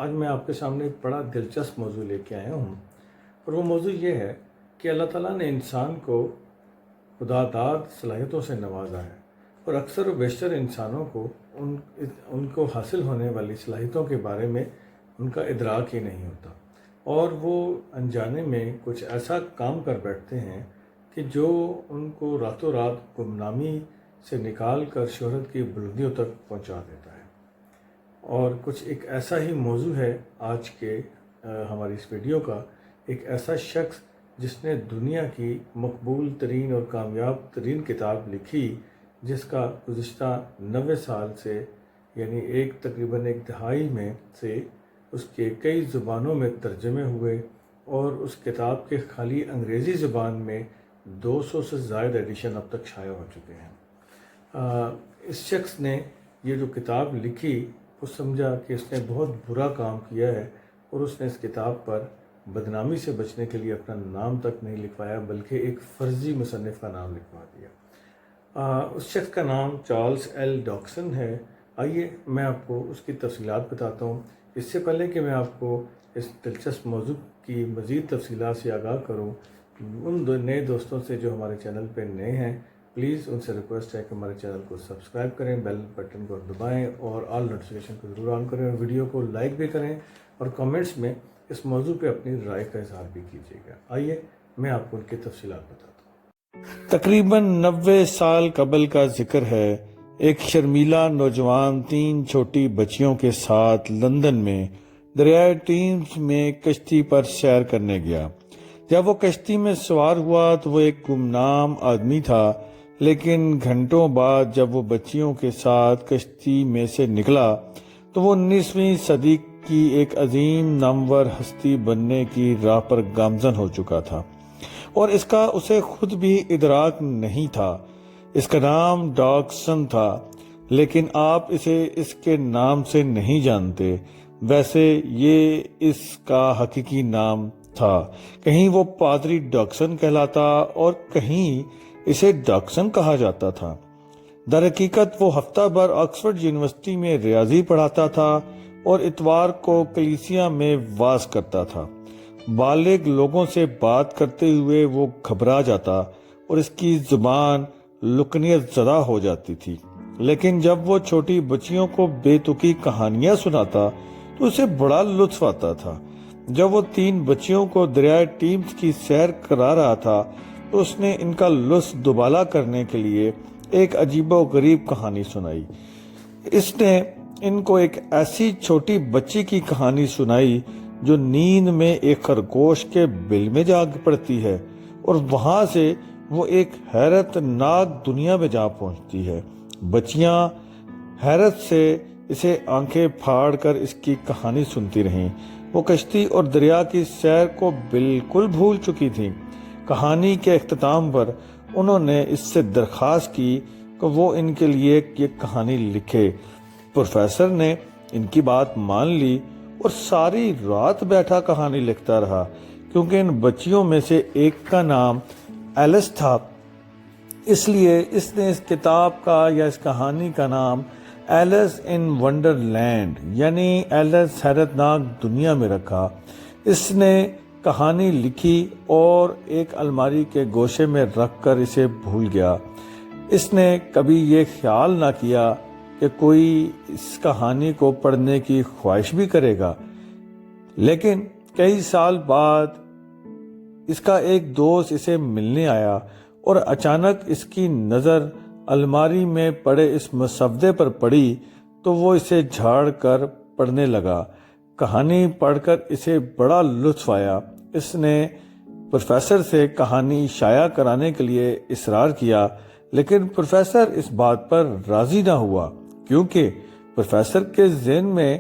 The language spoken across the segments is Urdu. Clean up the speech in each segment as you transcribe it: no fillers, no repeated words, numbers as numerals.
آج میں آپ کے سامنے ایک بڑا دلچسپ موضوع لے کے آیا ہوں، اور وہ موضوع یہ ہے کہ اللہ تعالیٰ نے انسان کو خدا داد صلاحیتوں سے نوازا ہے، اور اکثر و بیشتر انسانوں کو ان کو حاصل ہونے والی صلاحیتوں کے بارے میں ان کا ادراک ہی نہیں ہوتا، اور وہ انجانے میں کچھ ایسا کام کر بیٹھتے ہیں کہ جو ان کو راتوں رات گمنامی سے نکال کر شہرت کی بلندیوں تک پہنچا دیتا ہے۔ اور کچھ ایک ایسا ہی موضوع ہے آج کے ہماری اس ویڈیو کا، ایک ایسا شخص جس نے دنیا کی مقبول ترین اور کامیاب ترین کتاب لکھی، جس کا گزشتہ 90 سال سے یعنی تقریباً ایک دہائی میں سے اس کے کئی زبانوں میں ترجمے ہوئے، اور اس کتاب کے خالی انگریزی زبان میں 200 سے زائد ایڈیشن اب تک شائع ہو چکے ہیں۔ اس شخص نے یہ جو کتاب لکھی، وہ سمجھا کہ اس نے بہت برا کام کیا ہے، اور اس نے اس کتاب پر بدنامی سے بچنے کے لیے اپنا نام تک نہیں لکھوایا، بلکہ ایک فرضی مصنف کا نام لکھوا دیا۔ اس شخص کا نام چارلس ایل ڈاکسن ہے۔ آئیے میں آپ کو اس کی تفصیلات بتاتا ہوں۔ اس سے پہلے کہ میں آپ کو اس دلچسپ موضوع کی مزید تفصیلات سے آگاہ کروں، ان نئے دوستوں سے جو ہمارے چینل پہ نئے ہیں، پلیز ان سے ریکویسٹ ہے کہ ہمارے چینل کو سبسکرائب کریں، بیل بٹن کو دبائیں اور آل نوٹیفیکیشن کو ضرور آن کریں، اور ویڈیو کو لائک بھی کریں، اور کمنٹس میں اس موضوع پہ اپنی رائے کا اظہار بھی کیجیے گا۔ آئیے میں آپ کو ان کی تفصیلات بتاتا ہوں۔ تقریباً 90 سال قبل کا ذکر ہے۔ ایک شرمیلا نوجوان 3 چھوٹی بچیوں کے ساتھ لندن میں دریائے ٹیمز میں کشتی پر سیر کرنے گیا۔ جب وہ کشتی میں سوار ہوا تو وہ ایک گمنام آدمی تھا، لیکن گھنٹوں بعد جب وہ بچیوں کے ساتھ کشتی میں سے نکلا تو وہ 19ویں صدی کی ایک عظیم نامور ہستی بننے کی راہ پر گامزن ہو چکا تھا، اور اس کا اسے خود بھی ادراک نہیں تھا۔ اس کا نام ڈاکسن تھا، لیکن آپ اسے اس کے نام سے نہیں جانتے۔ ویسے یہ اس کا حقیقی نام تھا، کہیں وہ پادری ڈاکسن کہلاتا اور کہیں اسے ڈاکسن کہا جاتا تھا۔ در حقیقت وہ ہفتہ بھر آکسفورڈ یونیورسٹی میں ریاضی پڑھاتا تھا اور اتوار کو کلیسیا میں واز کرتا تھا۔ بالغ لوگوں سے بات کرتے ہوئے وہ گھبرا جاتا اور اس کی زبان لکنیت زدہ ہو جاتی تھی، لیکن جب وہ چھوٹی بچیوں کو بے تکی کہانیاں سناتا تو اسے بڑا لطف آتا تھا۔ جب وہ 3 بچیوں کو دریائے ٹیمز کی سیر کرا رہا تھا تو اس نے ان کا لطف دوبالا کرنے کے لیے ایک عجیب و غریب کہانی سنائی۔ اس نے ان کو ایک ایسی چھوٹی بچی کی کہانی سنائی جو نیند میں ایک خرگوش کے بل میں جاگ پڑتی ہے، اور وہاں سے وہ ایک حیرت ناک دنیا میں جا پہنچتی ہے۔ بچیاں حیرت سے اسے آنکھیں پھاڑ کر اس کی کہانی سنتی رہیں۔ وہ کشتی اور دریا کی سیر کو بالکل بھول چکی تھیں۔ کہانی کے اختتام پر انہوں نے اس سے درخواست کی کہ وہ ان کے لیے یہ کہانی لکھے۔ پروفیسر نے ان کی بات مان لی اور ساری رات بیٹھا کہانی لکھتا رہا، کیونکہ ان بچیوں میں سے ایک کا نام ایلس تھا، اس لیے اس نے اس کتاب کا یا اس کہانی کا نام ایلس ان ونڈر لینڈ یعنی ایلس حیرت ناک دنیا میں رکھا۔ اس نے کہانی لکھی اور ایک الماری کے گوشے میں رکھ کر اسے بھول گیا۔ اس نے کبھی یہ خیال نہ کیا کہ کوئی اس کہانی کو پڑھنے کی خواہش بھی کرے گا، لیکن کئی سال بعد اس کا ایک دوست اسے ملنے آیا اور اچانک اس کی نظر الماری میں پڑے اس مسودے پر پڑی تو وہ اسے جھاڑ کر پڑھنے لگا۔ کہانی پڑھ کر اسے بڑا لطف آیا۔ اس نے پروفیسر سے کہانی شائع کرانے کے لیے اصرار کیا، لیکن پروفیسر اس بات پر راضی نہ ہوا، کیونکہ پروفیسر کے ذہن میں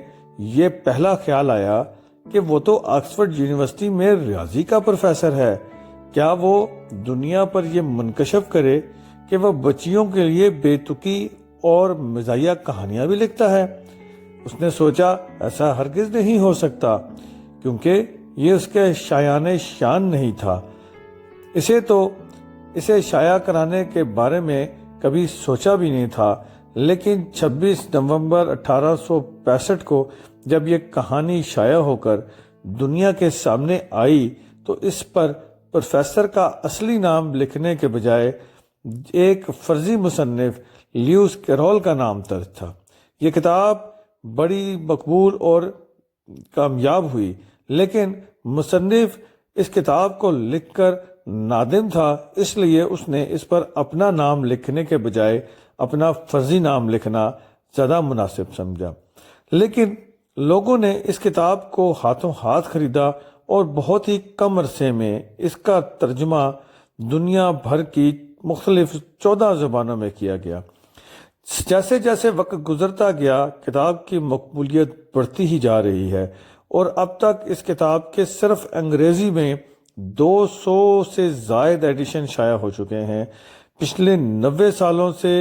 یہ پہلا خیال آیا کہ وہ تو آکسفورڈ یونیورسٹی میں ریاضی کا پروفیسر ہے، کیا وہ دنیا پر یہ منکشف کرے کہ وہ بچیوں کے لیے بے تکی اور مزاحیہ کہانیاں بھی لکھتا ہے؟ اس نے سوچا ایسا ہرگز نہیں ہو سکتا، کیونکہ یہ اس کے شایان شان نہیں تھا۔ اسے شائع کرانے کے بارے میں کبھی سوچا بھی نہیں تھا، لیکن 26 نومبر 1865 کو جب یہ کہانی شائع ہو کر دنیا کے سامنے آئی تو اس پر پروفیسر کا اصلی نام لکھنے کے بجائے ایک فرضی مصنف لیوس کیرول کا نام درج تھا۔ یہ کتاب بڑی مقبول اور کامیاب ہوئی، لیکن مصنف اس کتاب کو لکھ کر نادم تھا، اس لیے اس نے اس پر اپنا نام لکھنے کے بجائے اپنا فرضی نام لکھنا زیادہ مناسب سمجھا۔ لیکن لوگوں نے اس کتاب کو ہاتھوں ہاتھ خریدا اور بہت ہی کم عرصے میں اس کا ترجمہ دنیا بھر کی مختلف 14 زبانوں میں کیا گیا۔ جیسے جیسے وقت گزرتا گیا کتاب کی مقبولیت بڑھتی ہی جا رہی ہے، اور اب تک اس کتاب کے صرف انگریزی میں 200 سے زائد ایڈیشن شائع ہو چکے ہیں۔ پچھلے 90 سالوں سے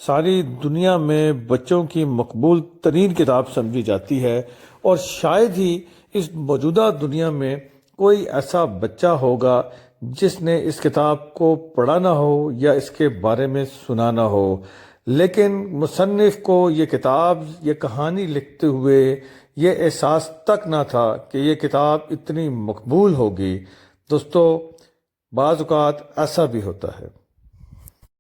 ساری دنیا میں بچوں کی مقبول ترین کتاب سمجھی جاتی ہے، اور شاید ہی اس موجودہ دنیا میں کوئی ایسا بچہ ہوگا جس نے اس کتاب کو پڑھا نہ ہو یا اس کے بارے میں سنا نہ ہو۔ لیکن مصنف کو یہ کتاب، یہ کہانی لکھتے ہوئے یہ احساس تک نہ تھا کہ یہ کتاب اتنی مقبول ہوگی۔ دوستو، بعض اوقات ایسا بھی ہوتا ہے۔